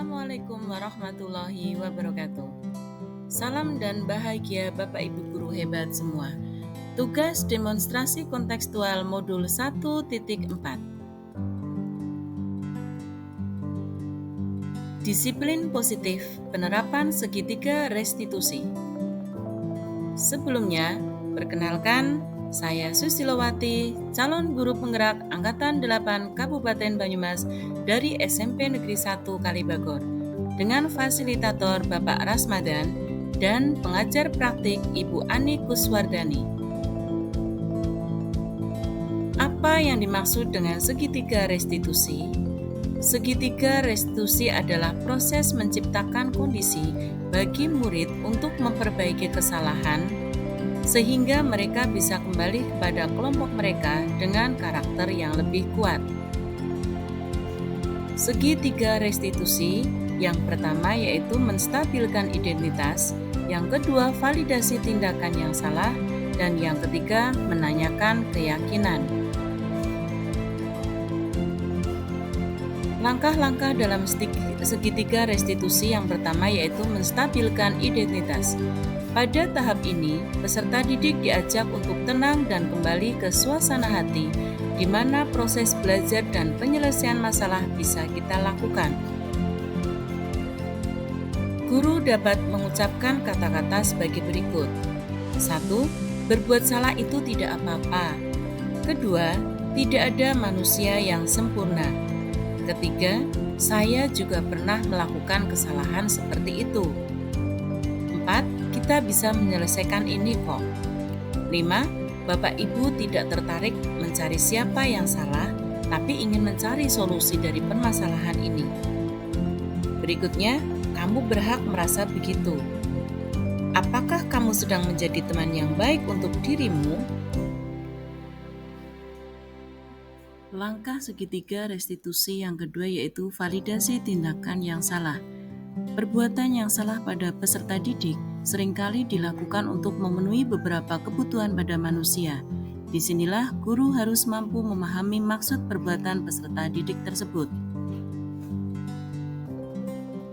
Assalamualaikum warahmatullahi wabarakatuh. Salam dan bahagia Bapak Ibu guru hebat semua. Tugas demonstrasi kontekstual modul 1.4. Disiplin positif, penerapan segitiga restitusi. Sebelumnya, perkenalkan, saya Susilowati, calon guru penggerak Angkatan 8 Kabupaten Banyumas dari SMP Negeri 1 Kalibagor, dengan fasilitator Bapak Rasmadan dan pengajar praktik Ibu Ani Kuswardani. Apa yang dimaksud dengan segitiga restitusi? Segitiga restitusi adalah proses menciptakan kondisi bagi murid untuk memperbaiki kesalahan sehingga mereka bisa kembali kepada kelompok mereka dengan karakter yang lebih kuat. Segitiga restitusi yang pertama yaitu menstabilkan identitas, yang kedua validasi tindakan yang salah, dan yang ketiga menanyakan keyakinan. Langkah-langkah dalam segitiga restitusi yang pertama yaitu menstabilkan identitas. Pada tahap ini, peserta didik diajak untuk tenang dan kembali ke suasana hati, di mana proses belajar dan penyelesaian masalah bisa kita lakukan. Guru dapat mengucapkan kata-kata sebagai berikut. 1. Berbuat salah itu tidak apa-apa. Kedua, tidak ada manusia yang sempurna. Ketiga, saya juga pernah melakukan kesalahan seperti itu. 4. Kita bisa menyelesaikan ini kok. 5. Bapak Ibu tidak tertarik mencari siapa yang salah, tapi ingin mencari solusi dari permasalahan ini. Berikutnya, kamu berhak merasa begitu. Apakah kamu sedang menjadi teman yang baik untuk dirimu? Langkah segitiga restitusi yang kedua yaitu validasi tindakan yang salah. Perbuatan yang salah pada peserta didik seringkali dilakukan untuk memenuhi beberapa kebutuhan pada manusia. Disinilah guru harus mampu memahami maksud perbuatan peserta didik tersebut.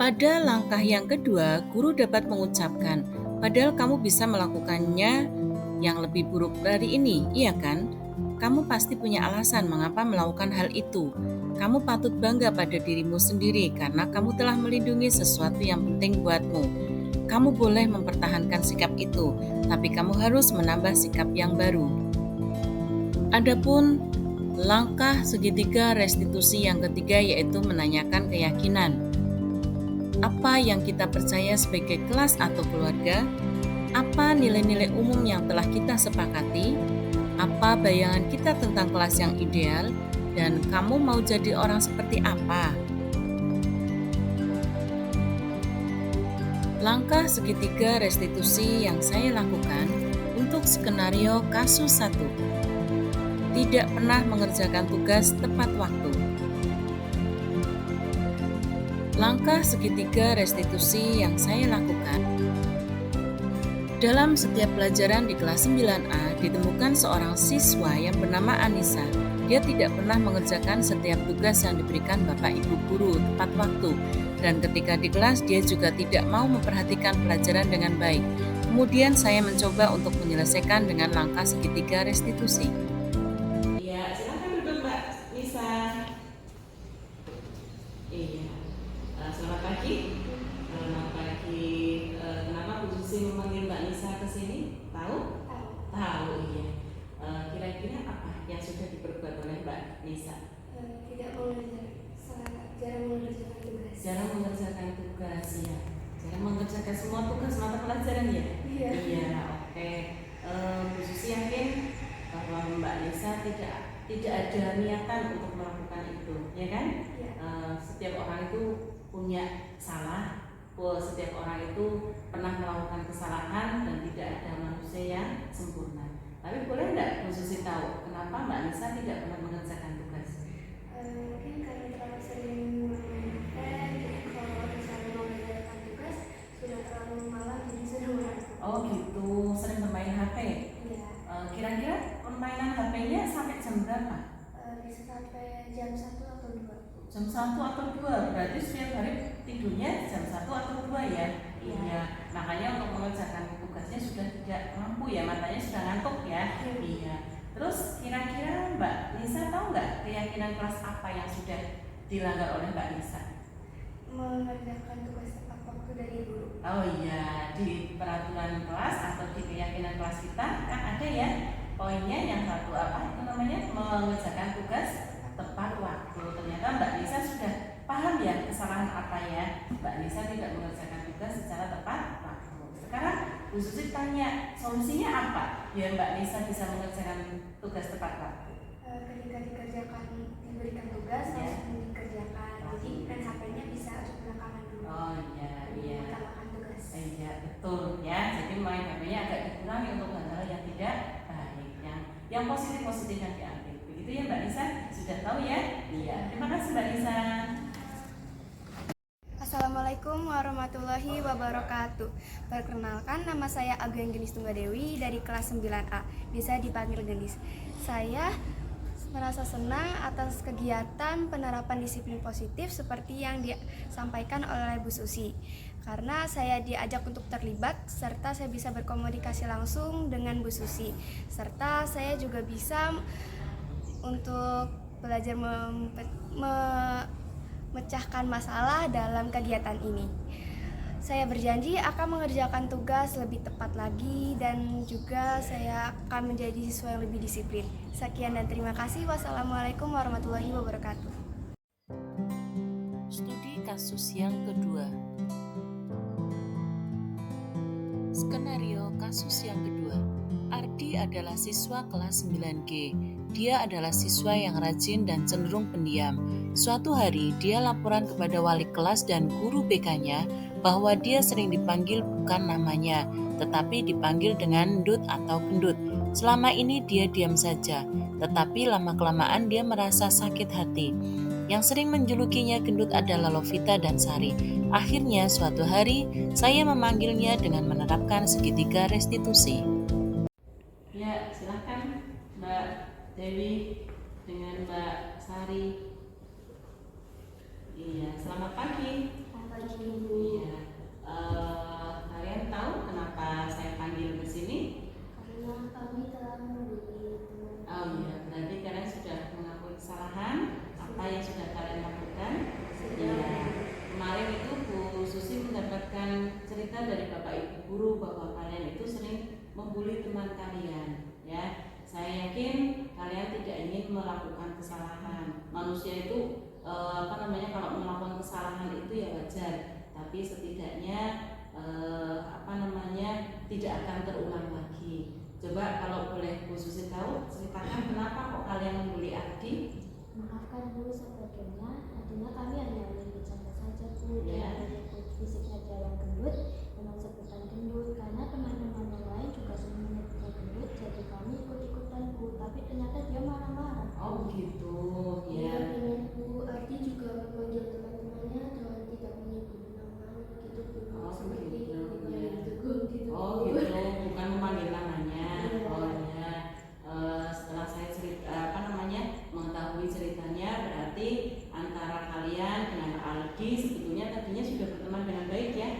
Pada langkah yang kedua, guru dapat mengucapkan, padahal kamu bisa melakukannya yang lebih buruk dari ini, iya kan? Kamu pasti punya alasan mengapa melakukan hal itu. Kamu patut bangga pada dirimu sendiri karena kamu telah melindungi sesuatu yang penting buatmu. Kamu boleh mempertahankan sikap itu, tapi kamu harus menambah sikap yang baru. Adapun langkah segitiga restitusi yang ketiga yaitu menanyakan keyakinan. Apa yang kita percaya sebagai kelas atau keluarga? Apa nilai-nilai umum yang telah kita sepakati? Apa bayangan kita tentang kelas yang ideal? Dan kamu mau jadi orang seperti apa? Langkah segitiga restitusi yang saya lakukan untuk skenario kasus 1. Tidak pernah mengerjakan tugas tepat waktu. Langkah segitiga restitusi yang saya lakukan. Dalam setiap pelajaran di kelas 9A ditemukan seorang siswa yang bernama Anissa. Dia tidak pernah mengerjakan setiap tugas yang diberikan Bapak Ibu guru tepat waktu. Dan ketika di kelas dia juga tidak mau memperhatikan pelajaran dengan baik. Kemudian saya mencoba untuk menyelesaikan dengan langkah segitiga restitusi. Iya, silakan duduk Mbak Nisa. Iya, selamat pagi. Selamat pagi. Kenapa Bu Susi memanggil Mbak Nisa ke sini? Tahu? Tahu, iya. Kira-kira apa yang sudah diperbuat oleh Mbak Nisa? Jarang mengerjakan tugas, ya. Jarang mengerjakan semua tugas mata pelajaran, ya? Iya, oke. Bu Susi yakin bahwa Mbak Nisa tidak ada niatan untuk melakukan itu, ya kan? Ya. Setiap orang itu punya salah. Setiap orang itu pernah melakukan kesalahan dan tidak ada manusia yang sempurna. Tapi boleh tidak Bu Susi tahu kenapa Mbak Nisa tidak pernah mengerjakan tugas? Mungkin karena terlalu sering main jadi kalau misalnya mau mengerjakan tugas sudah terlalu malam jadi sudah mengantuk. Oh gitu, sering bermain HP? Iya. Kira-kira permainan HP-nya sampai jam berapa? Bisa sampai jam 1 atau 2. Jam 1 atau 2, berarti setiap hari tidurnya jam 1 atau 2 ya? Iya. Iya. Makanya untuk mengerjakan tugasnya sudah tidak mampu ya, matanya sudah ngantuk ya. Iya. Terus kira-kira Mbak Nisa tahu nggak keyakinan kelas apa yang sudah dilanggar oleh Mbak Nisa? Mengerjakan tugas tepat waktu dari guru. Oh iya, di peraturan kelas atau di keyakinan kelas kita kan ada ya poinnya yang satu apa itu namanya mengerjakan tugas tepat waktu. Ternyata Mbak Nisa sudah paham ya kesalahan apa ya. Mbak Nisa tidak mengerjakan tugas secara tepat waktu. Sekarang Bu Susi tanya solusinya apa biar Mbak Nisa bisa mengerjakan tugas tepat waktu? Ketika diberikan tugas Ya. langsung dikerjakan. Jadi main HP-nya bisa belakangan dulu. Oh iya, iya. Utamakan tugas. Iya betul ya. Jadi main HP-nya agak dikurangi untuk hal-hal yang tidak baik, yang positif yang diambil. Begitu ya Mbak Nisa, sudah tahu ya? Iya. Terima kasih Mbak Nisa. Assalamualaikum warahmatullahi wabarakatuh. Perkenalkan, nama saya Agung Genis Tunggadewi dari kelas 9A. Bisa dipanggil Genis. Saya merasa senang atas kegiatan penerapan disiplin positif seperti yang disampaikan oleh Bu Susi. Karena saya diajak untuk terlibat serta saya bisa berkomunikasi langsung dengan Bu Susi. Serta saya juga bisa untuk belajar memecahkan masalah dalam kegiatan ini. Saya berjanji akan mengerjakan tugas lebih tepat lagi dan juga saya akan menjadi siswa yang lebih disiplin. Sekian dan terima kasih. Wassalamualaikum warahmatullahi wabarakatuh. Studi kasus yang kedua. Skenario kasus yang kedua. Ardi adalah siswa kelas 9G. Dia adalah siswa yang rajin dan cenderung pendiam. Suatu hari, dia laporan kepada wali kelas dan guru BK-nya bahwa dia sering dipanggil bukan namanya, tetapi dipanggil dengan Ndut atau Gendut. Selama ini dia diam saja, tetapi lama-kelamaan dia merasa sakit hati. Yang sering menjulukinya Gendut adalah Lovita dan Sari. Akhirnya suatu hari, saya memanggilnya dengan menerapkan segitiga restitusi. Ya, silahkan Mbak Dewi dengan Mbak Sari. Iya, selamat pagi. Iya, kalian tahu kenapa saya panggil ke sini? Karena kami telah membuli teman. Oh iya, berarti kalian sudah mengakui kesalahan apa yang sudah kalian lakukan? Iya. Kemarin itu Bu Susi mendapatkan cerita dari Bapak Ibu guru bahwa kalian itu sering membuli teman kalian, ya. Saya yakin kalian tidak ingin melakukan kesalahan. Manusia itu kalau melakukan kesalahan itu ya wajar, tapi setidaknya tidak akan terulang lagi. Coba kalau boleh Bu Susi tahu, ceritakan kenapa kok kalian membuli Ardi? Maafkan Bu sebetulnya, artinya kami hanya ingin bercanda saja Bu. Ya. Menyebut fisiknya jalan gendut dengan sebutan gendut, karena teman-teman yang lain juga sering menyebutnya gendut, jadi kami ikut-ikutan Bu. Tapi ternyata dia marah-marah. Oh gitu, Ya, ya. dengan Bu Ardi juga memanggil teman-temannya dengan tidak menyebut namanya gitu Bu. Oh, Seperti begitu, dipanggil ya. Teguh gitu. Oh gitu, bukan memanggil namanya. Oh ya. Setelah saya mengetahui ceritanya, berarti antara kalian dengan Aldi sebetulnya tadinya sudah berteman dengan baik ya?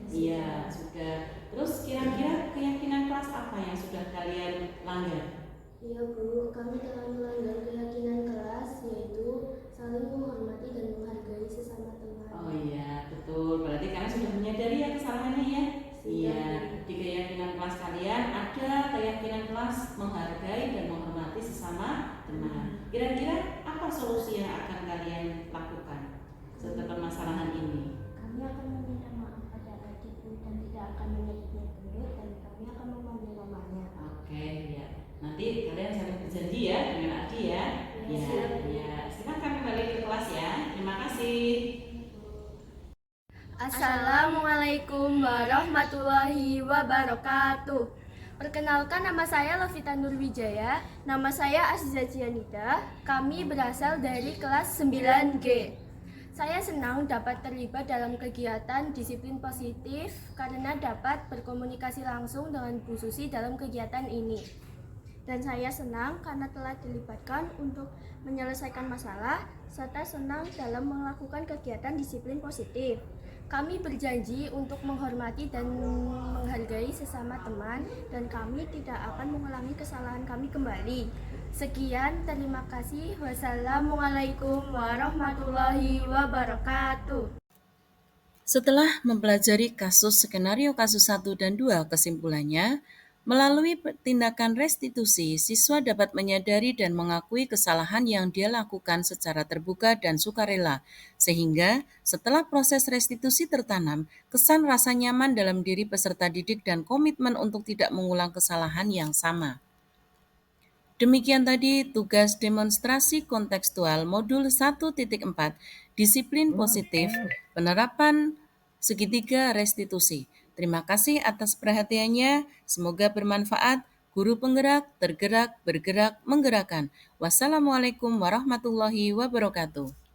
Iya, sudah. Terus kira-kira keyakinan kelas apa yang sudah kalian langgar? Iya Bu, kami telah melanggar keyakinan kelas yaitu saling menghormati dan menghargai sesama teman. Oh iya, betul. Berarti kalian sudah menyadari ya kesalahannya ya? Iya, di keyakinan kelas kalian ada keyakinan kelas menghargai dan menghormati sesama teman. Kira-kira apa solusi yang akan kalian lakukan setelah permasalahan ini? Kami akan meminta maaf pada adik Bu dan tidak akan menyebutnya gendut, dan kami akan memanggil namanya. Oke, ya. Nanti kalian saling berjanji ya dengan Adi ya. Iya, iya. Silakan kembali ke kelas ya. Terima kasih. Assalamualaikum warahmatullahi wabarakatuh. Perkenalkan, nama saya Lovita Nurwijaya. Nama saya Aziza Cianida. Kami berasal dari kelas 9G. Saya senang dapat terlibat dalam kegiatan disiplin positif karena dapat berkomunikasi langsung dengan Bu Susi dalam kegiatan ini. Dan saya senang karena telah dilibatkan untuk menyelesaikan masalah serta senang dalam melakukan kegiatan disiplin positif. Kami berjanji untuk menghormati dan menghargai sesama teman, dan kami tidak akan mengulangi kesalahan kami kembali. Sekian, terima kasih. Wassalamualaikum warahmatullahi wabarakatuh. Setelah mempelajari skenario kasus 1 dan 2, kesimpulannya, melalui tindakan restitusi, siswa dapat menyadari dan mengakui kesalahan yang dia lakukan secara terbuka dan sukarela, sehingga setelah proses restitusi tertanam, kesan rasa nyaman dalam diri peserta didik dan komitmen untuk tidak mengulang kesalahan yang sama. Demikian tadi tugas demonstrasi kontekstual modul 1.4, disiplin positif, penerapan segitiga restitusi. Terima kasih atas perhatiannya, semoga bermanfaat. Guru penggerak, tergerak, bergerak, menggerakkan. Wassalamualaikum warahmatullahi wabarakatuh.